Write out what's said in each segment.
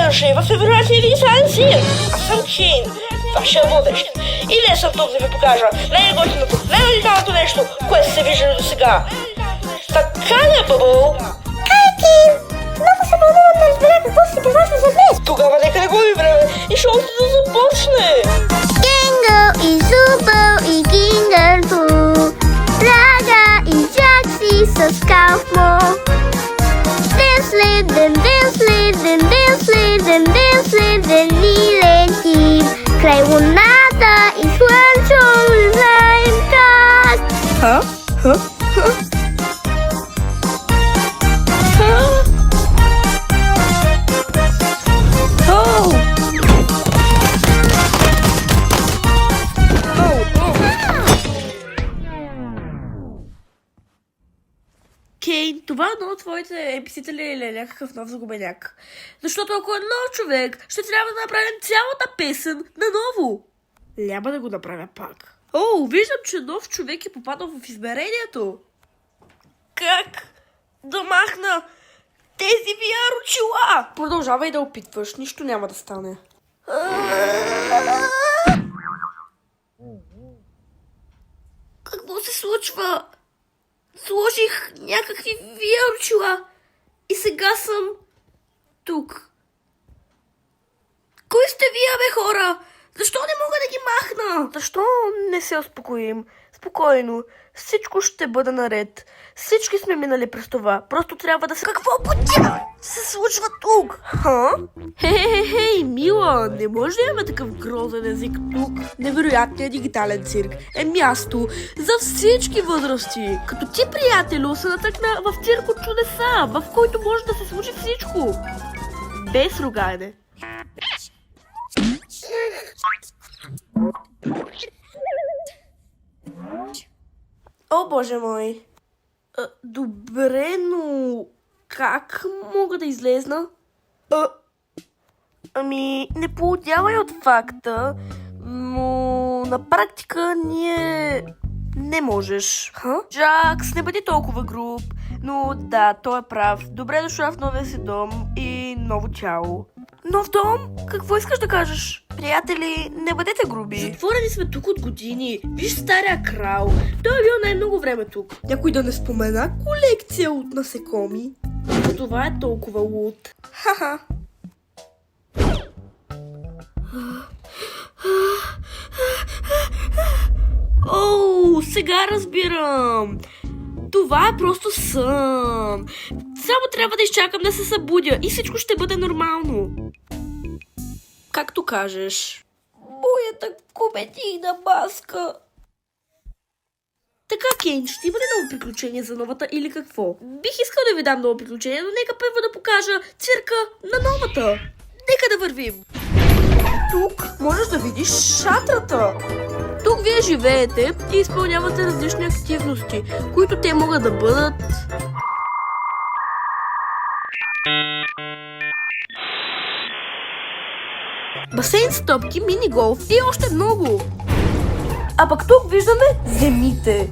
Дължи в вероятния ви сир. Аз съм Кейн, вашия водещ. И днес съм тук да ви покажа най-готиното, най-оригиналното нещо, което сте виждали до сега. Така ли, Бъбъл? Кейн! Много се вълнувам да разбера какво ще приготвя за днес. Тогава нека не губи време и шоуто да започне. Гинго и Зубъл и Гингър Бу, Рага и Джакси с Калфмо. Ден ни летим край луната и слънчето не знаем как. Кейн, това е едно от твоите NPC-та ли или някакъв нов загубеняк? Защото ако е нов човек, ще трябва да направим цялата песен наново. Няма да го направя пак. О, виждам, че нов човек е попадал в измерението. Как да махна тези VR очила? Продължавай да опитваш, нищо няма да стане. Какво се случва? Сложих някакви VR очила и сега съм тук. Кой сте вие, бе, хора? Защо не мога да ги махна? Защо не се успокоим? Спокойно. Всичко ще бъде наред. Всички сме минали през това. Просто трябва да се... Какво потя се случва тук? Хей, мила, не може да имаме такъв грозен език тук. Невероятният дигитален цирк е място за всички възрасти. Като ти, приятелю, се натъкна в цирк от чудеса, в който може да се случи всичко. Без ругане. О, боже мой. Добре, но как мога да излезна? Не поудявай от факта, но на практика ние не можеш. Джакс, не бъди толкова груб, но да, той е прав. Добре дошла в новия си дом и ново тяло. Нов дом? Какво искаш да кажеш? Приятели, не бъдете груби. Затворени сме тук от години. Виж стария крал. Той е бил най-много време тук. Някой да не спомена колекция от насекоми. Това е толкова луд. Ха-ха. Оу, сега разбирам. Това е просто сън. Само трябва да изчакам да се събудя и всичко ще бъде нормално. Както кажеш. Моята комедийна маска. Така, Кейн, ще ти бъде ново приключение за новата или какво? Бих искал да ви дам ново приключение, но нека първо да покажа цирка на новата. Нека да вървим. Тук можеш да видиш шатрата. Тук вие живеете и изпълнявате различни активности, които те могат да бъдат... басейн с топки, мини-голф и още много. А пък тук виждаме земите.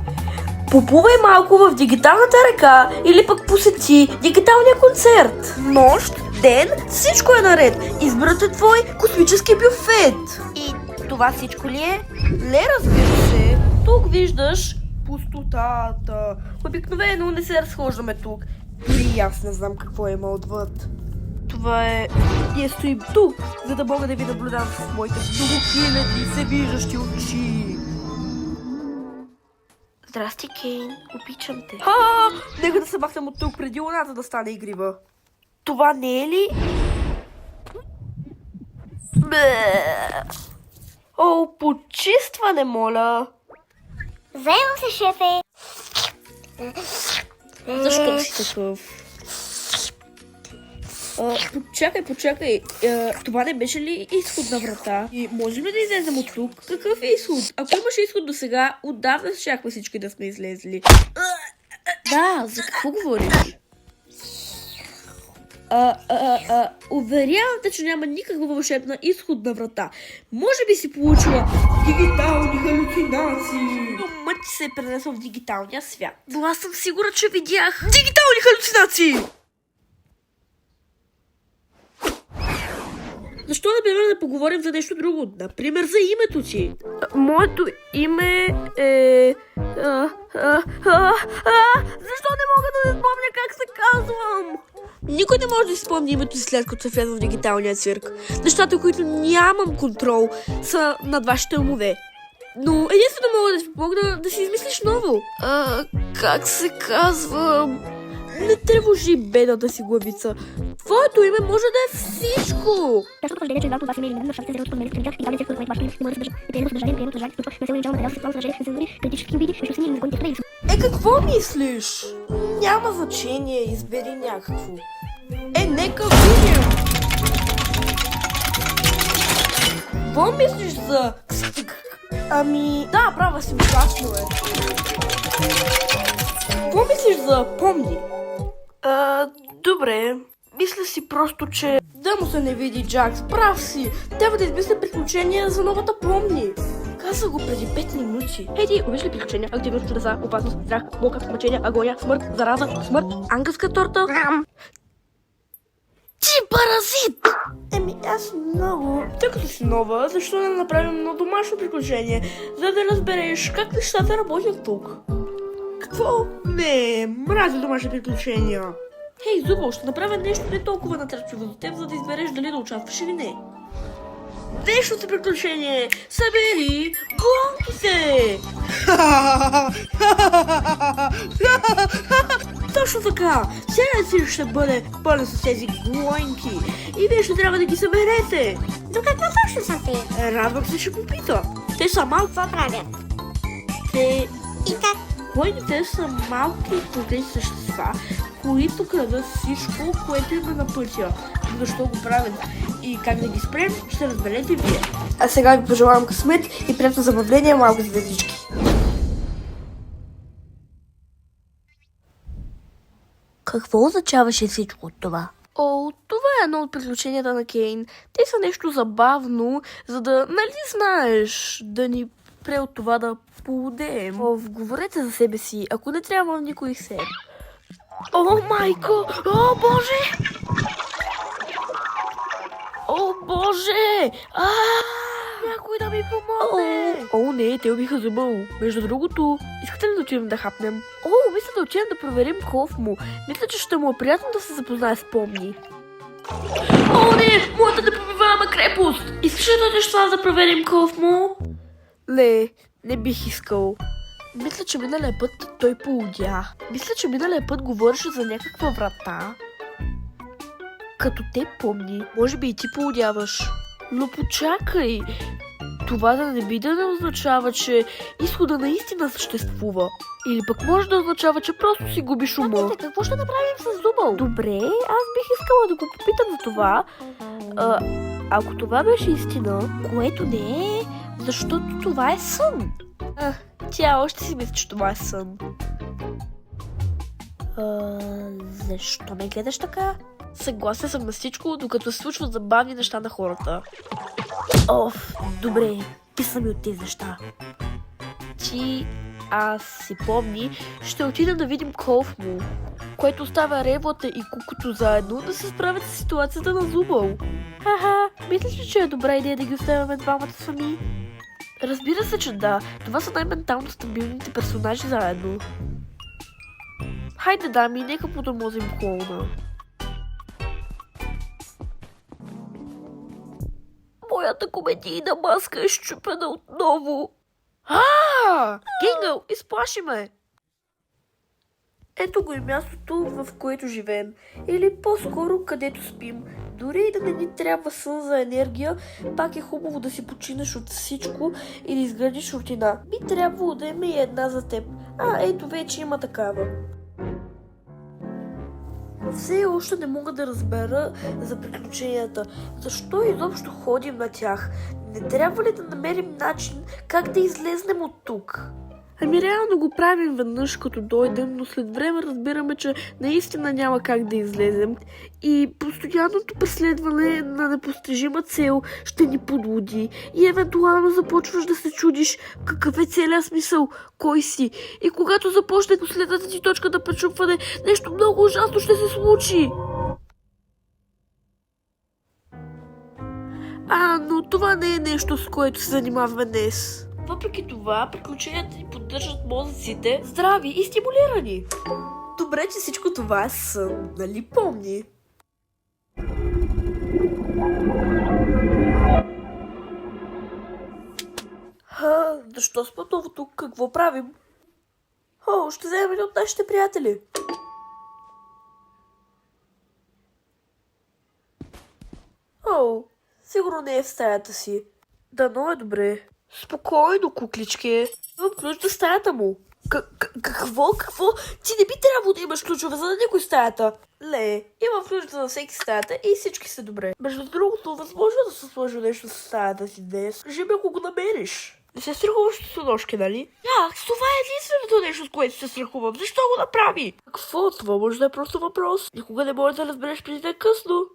Поплувай малко в дигиталната река или пък посети дигиталния концерт. Нощ, ден, всичко е наред. Изберете твой космически бюфет. И това всичко ли е? Не, разбира се. Тук виждаш пустотата. Обикновено не се разхождаме тук. Дори аз не знам какво има отвъд. Това е... Ние стоим тук, за да мога да ви наблюдавам с моите многохиляди всевиждащи очи. Здрасти, Кейн. Обичам те. Нека да се махнем от тук, преди луната да стане игрива. Това не е ли? О, почистване, моля. Вземам се, шефе. Защо си такъв? Почакай. Това не беше ли изходна врата? И можем ли да излезем от тук? Какъв е изход? Ако имаше изход до сега, отдавна щяхме всички да сме излезли. Да, за какво говориш? Уверявам те, че няма никаква вълшебна изходна врата. Може би си получила дигитални халюцинации. Умът ти се е пренесъл в дигиталния свят. Но аз съм сигурна, че видях дигитални халюцинации. Защо, например, да поговорим за нещо друго? Например, за името ти. Моето име е... Защо не мога да не спомня как се казвам? Никой не може да си спомни името си след като се влезе в дигиталния цирк. Нещата, които нямам контрол, са над вашите умове. Но единствено мога да ти помогна да си измислиш ново. Как се казва? Не тревожи бедната си главица. Твоето име може да е всичко. Защото твърдение, че едното от вас има или на шансите за ръчно споделите кандидат и дали което вашето име не може да съдържа. И приемно съдържание, приемно съдържание, включва не се уничава материал, сексуално съдържание, цензури, критически види, междусини и незаконните крайни. Какво мислиш? Няма значение, избери някакво. Нека видим. Какво мислиш за... Да, права си, ужасно е. Какво мислиш за помни? Добре. Мисля си просто, че... Да му се не види, Джакс. Прав си. Трябва да измисля приключения за новата помни. Казах го преди 5 минути. Хейди, обичаш ли приключения? Активност, чудеса, опасност, страх, болка, мъчения, агония, смърт, зараза, смърт, ангелска торта. Ти паразит! Аз много. Тъй като си нова, защо не направим едно домашно приключение, за да разбереш как нещата работят тук? Какво? Не, мразя домашни приключения. Хей, Зубо, ще направя нещо не толкова натръпчиво за теб, за да избереш дали да участваш или не. Днешното приключение! Събери глонките! Точно така! Сега си ще бъде пълен с тези глонки и вие ще трябва да ги съберете. До какво точно са те? Радвам се, ще попита. Те са малко. Какво правят? Те... И как? Глонките са малки изплатени същества, които крадат всичко, което има на пътя. Защо го правят и как да ги спрем, ще разберете вие. А сега ви пожелавам късмет и приятно забавление, малко звездички. Какво означаваше всичко от това? Това е едно от приключенията на Кейн. Те са нещо забавно, за да, нали знаеш, да ни пре от това да поудеем. Говорете за себе си, ако не трябва никой се. О, майко! О, боже! О, боже! Някой да ми помогне! Не, те убиха зъба. Между другото, искате ли да отидем да хапнем? Мисля да отидем да проверим ков му. Мисля, че ще му е приятно да се запознае с помни. Не! Моята непробиваема крепост! Искаш ли да отидеш с нас да проверим ков му? Не бих искал. Мисля, че миналия път той поудя. Мисля, че миналия път говореше за някаква врата. Като те помни, може би и ти поудяваш. Но почакай! Това да не би да не означава, че изхода наистина съществува. Или пък може да означава, че просто си губиш ума. Какво ще направим с Зубъл? Добре, аз бих искала да го попитам за това. Ако това беше истина, което не е, защото това е сън. Тя още си мисли, че това е сън. Защо ме гледаш така? Съгласен съм на всичко, докато се случват забавни неща на хората. Добре, писам ми от тези неща. Аз си помни, ще отидем да видим Колф му, което остава Реблата и Кукото заедно да се справят с ситуацията на Зубъл. Мислиш ли, че е добра идея да ги оставяме двамата сами? Разбира се, че да. Това са най-ментално стабилните персонажи заедно. Хайде, дами, нека потормозим клоуна. Моята комедийна маска е счупена отново. Гингъл, изплаши ме! Ето го и мястото, в което живеем. Или по-скоро където спим. Дори и да не ни трябва сън за енергия, пак е хубаво да си починеш от всичко и да изградиш рутина. Би трябвало да има и една за теб. Ето вече има такава. Все още не мога да разбера за приключенията. Защо изобщо ходим на тях? Не трябва ли да намерим начин как да излезнем от тук? Реално го правим веднъж като дойдем, но след време разбираме, че наистина няма как да излезем и постоянното преследване на непостижима цел ще ни подлуди и евентуално започваш да се чудиш какъв е целият смисъл, кой си, и когато започне последната ти точка на пречупване, нещо много ужасно ще се случи. Но това не е нещо, с което се занимаваме днес. Въпреки това, приключенията ни поддържат мозъците здрави и стимулирани. Добре, че всичко това е сън, нали помни? Защо сме отново тук? Какво правим? Ще вземем един от нашите приятели. Сигурно не е в стаята си. Дано е добре. Спокойно, кукличке. Имам ключ до стаята му. Какво? Ти не би трябвало да имаш ключове за да никой стаята. Не, имам ключ за всеки стаята и всички са добре. Между другото, възможно да се сложи нещо в стаята си днес. Кажи ми, ако го намериш. Не се страхуваш от ножки, нали? Това е единственото нещо, с което се страхувам. Защо го направи? Какво? Това може да е просто въпрос. Никога не можеш да разбереш преди да е късно.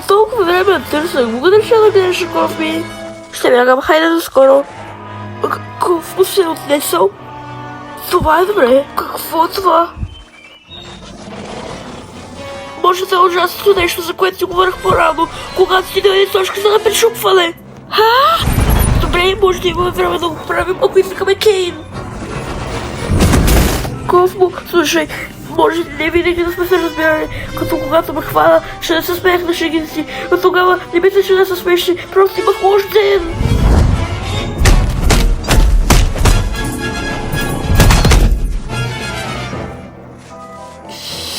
Толкова време да търся. Мога да реша да бидеш шоков ми. Ще бягам. Хайде до скоро. Какво се е отнесъл? Това е добре. Какво е това? Може да е ужасното нещо, за което си говорих по-рано, когато ти дойде точка за да пришупване. Добре, може да имаме време да го правим, ако извикаме Кейн. Кофмо, слушай, може не винаги да сме се разбирали, като когато ме хвана, ще не се смеях на шегите си, но тогава не мисля, че да се смешни, просто имах лош ден.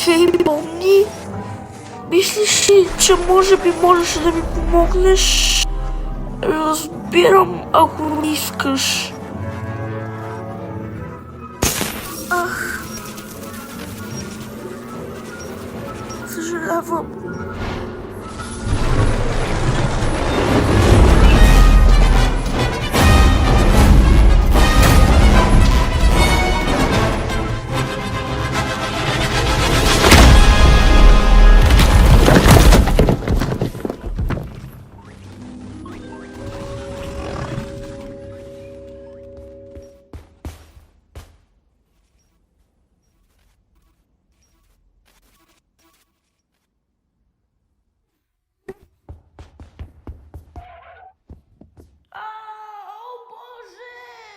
Хей, помни, мислиш ли, че може би можеш да ми помогнеш? Разбирам, ако не искаш. Съжалявам.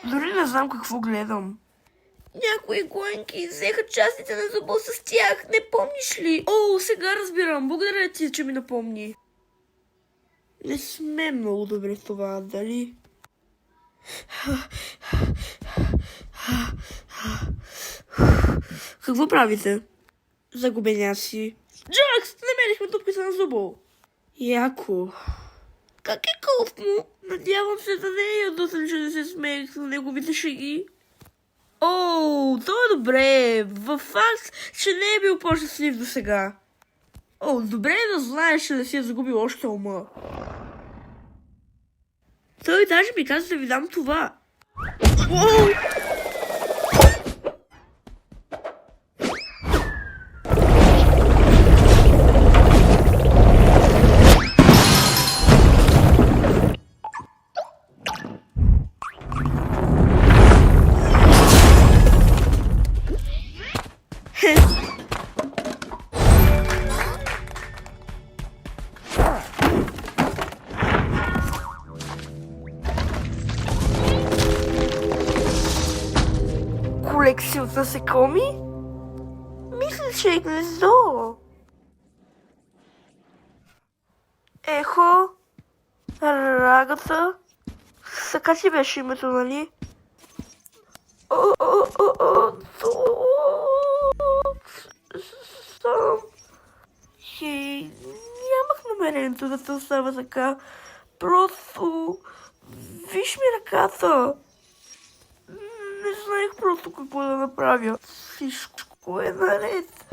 Дори не знам какво гледам. Някои гонки взеха частите на зуба с тях, не помниш ли? Сега разбирам. Благодаря ти, че ми напомни. Не сме много добре в това, дали? Какво правите? Загубеняци. Джакс, намерихме дупката на зубо. Яко. Как е Кофмо? Надявам се да не е ядосен, че не се смеех на неговите шеги. То е добре. Във факт, че не е бил по-щастлив до сега. Добре е да знаеш, че да си е загубил още ума. Той даже ми каза да ви дам това. Колекция от насекоми? Мисля, че е гнездо. Ехо, рагата. Така си беше името, нали? Хей, нямах намерението да се остава така. Просто виж ми ръката. Не знаех просто какво да направя. Всичко е наред.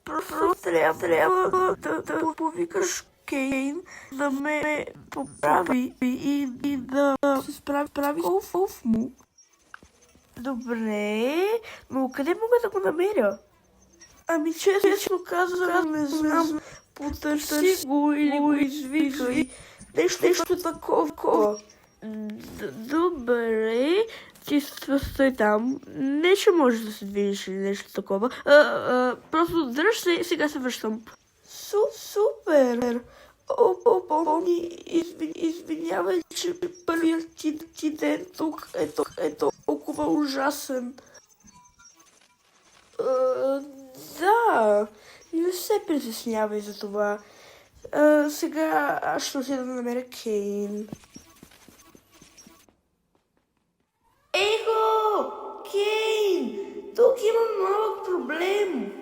Просто трябва да повикаш Кейн да ме поправи и да се справи с му. Добре, но къде мога да го намеря? Честно казвам, не знам. Потърси го или го извикай. Нещо такова. Добре, ти стой там. Не, че можеш да се движиш или нещо такова. Просто дръж се и сега се връщам. Супер! Извинявай, че първият ти ден тук е толкова ужасен. Да, не се притеснявай за това. Сега аз ще отида да намеря Кейн. Его! Кейн! Тук има малък проблем.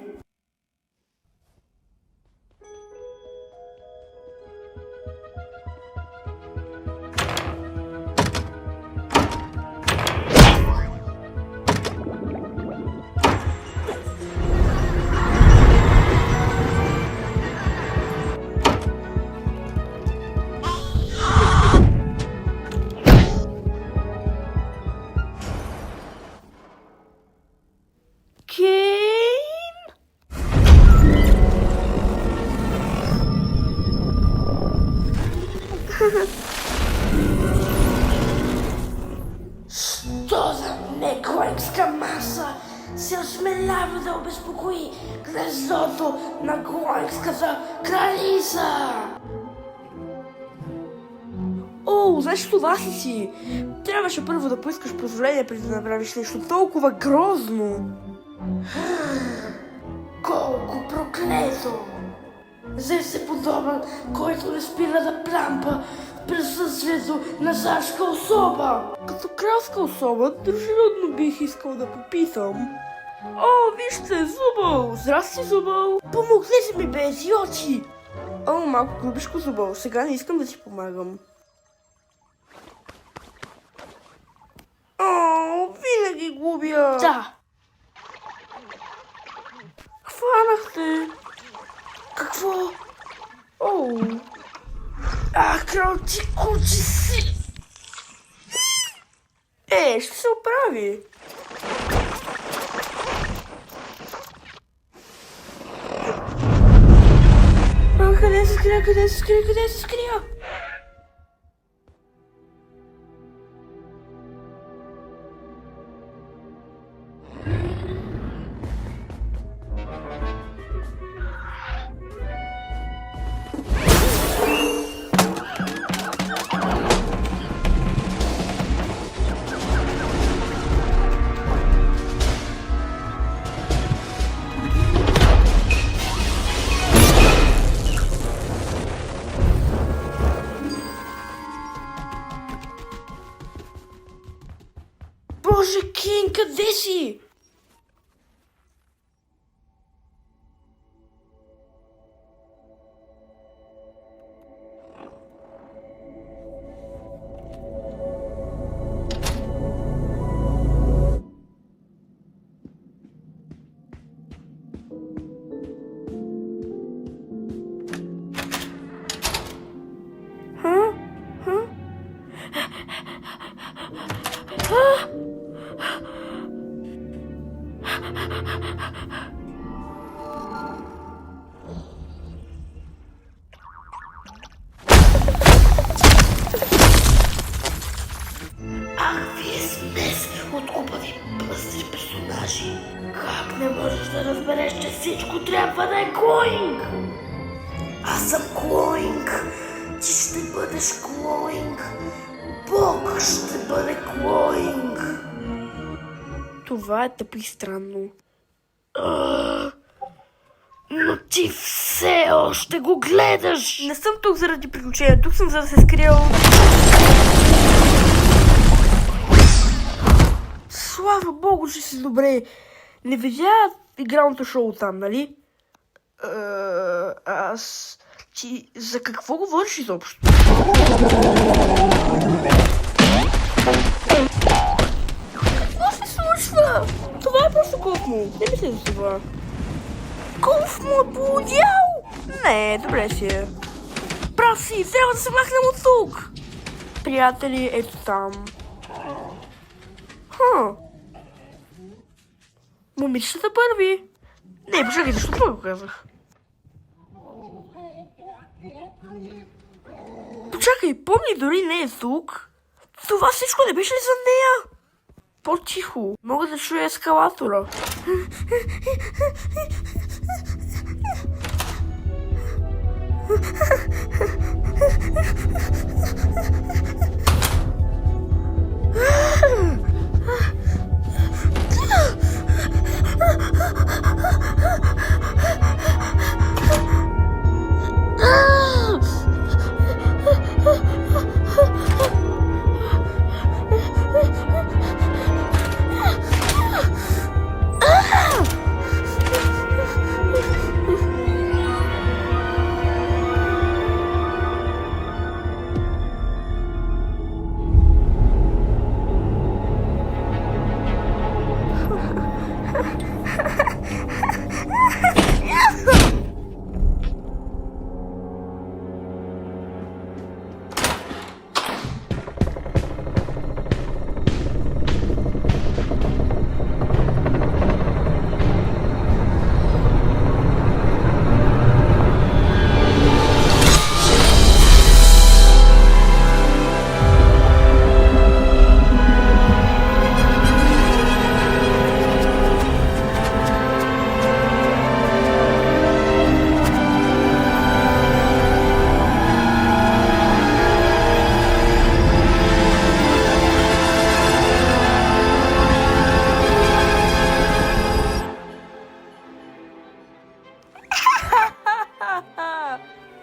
Що за некоекска маса се осмелява да обезпокои гнездото на Клоекската кралица? О, знаеш това си? Трябваше първо да поискаш позволение преди да направиш нещо толкова грозно. Колко проклето! Взе се подобен, който не спира да плямпа в присъствието на царска особа. Като кралска особа, дружелюбно бих искал да попитам. О, вижте, Зубъл! Здрасти, Зубъл! Помогнете ми, бе, идиоти! О, малко грубишко, Зубъл, сега не искам да ти помагам. О, винаги губя! Да! Хванахте! Какво? Оу! Крал, ти кучи си! Ще се оправи! Къде се скрия? Боже, Кейн, къде си? Вие смес от глупави пъстри персонажи. Как не можеш да разбереш, че всичко трябва да е Клоинг? Аз съм Клоинг. Ти ще бъдеш Клоинг. Бог ще бъде Клоинг. Това е тъпо и странно. Но ти все още го гледаш. Не съм тук заради приключения. Тук съм за да се скрия от... Слава Богу, че си добре. Не видя игралното шоу там, нали? Ти за какво говориш изобщо? Какво се случва? Това е просто Кофмо. Не мисля за това. Кофмо е полудял? Не, добре си е. Прав си, трябва да се махнем от тук. Приятели, ето там. Момичетата първи. Не, почакай, защо това го казах? Почакай, помни, дори не е тук. Това всичко не беше ли за нея? По-тихо. Мога да чуя ескалатора.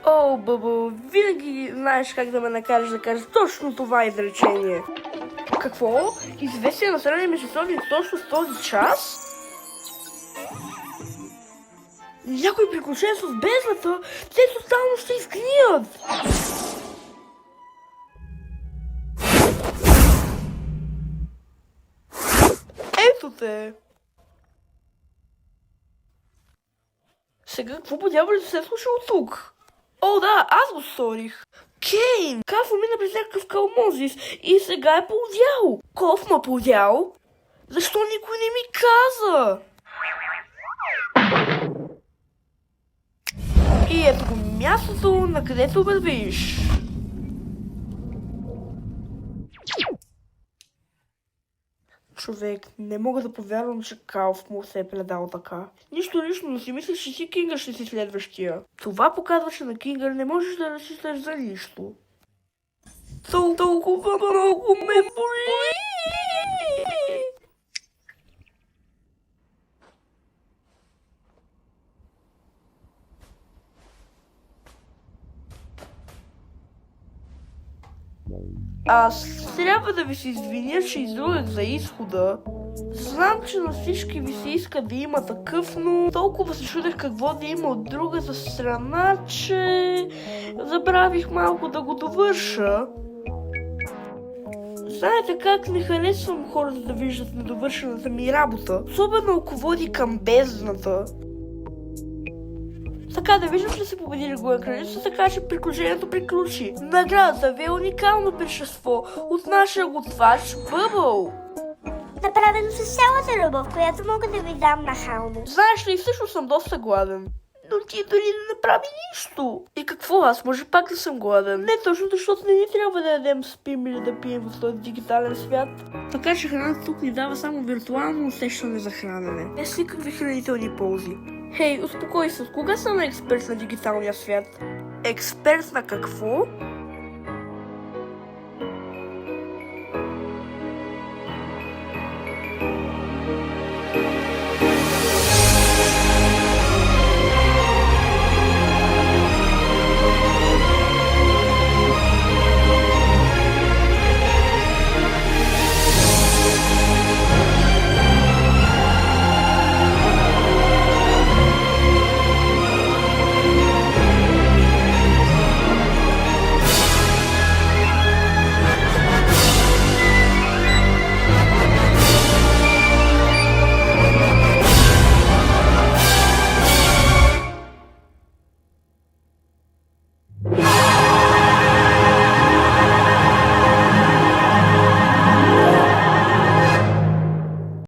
О, Бъбъл, винаги знаеш как да ме накараш да кажа точно това изречение. Какво? Известие на средния междусобник точно с този час? Някои приключения с бездната, те тотално ще изгният! Ето те! Сега, какво по дяволите се е случило тук? О, да, аз го сторих. Кейн! Кафо мина през някакъв калмозис и сега е полудял. Коф ма полудял? Защо никой не ми каза? И ето го мястото, на където вървиш. Човек, не мога да повярвам, че Калф му се е предал така. Нищо лично, но си мислиш, че си Кингър ще си следващия. Това показва, че на Кингър не можеш да разчиташ за нищо. Толкова много ме боли! Аз трябва да ви се извиня, че излъгах за изхода. Знам, че на всички ви се иска да има такъв, но толкова се чудех какво да има от другата страна, че забравих малко да го довърша. Знаете как не харесвам хората да виждат недовършената ми работа, особено ако води към бездната. Така да виждам, че се победили Гоен Кралица, така че приключението приключи. Наградата ви е уникално пиршество от нашия готвач Бъбъл. Направено с цялата любов, която мога да ви дам нахално. Знаеш ли, всъщност съм доста гладен. Но ти дори не направи нищо. И какво, аз може пак да съм гладен? Не точно, защото не ни трябва да ядем, спим или да пием в този дигитален свят. Така че храната тук ни дава само виртуално усещане за хранене. Без никакви хранителни ползи. Хей, успокой се, от кога съм експерт на дигиталния свят? Експерт на какво?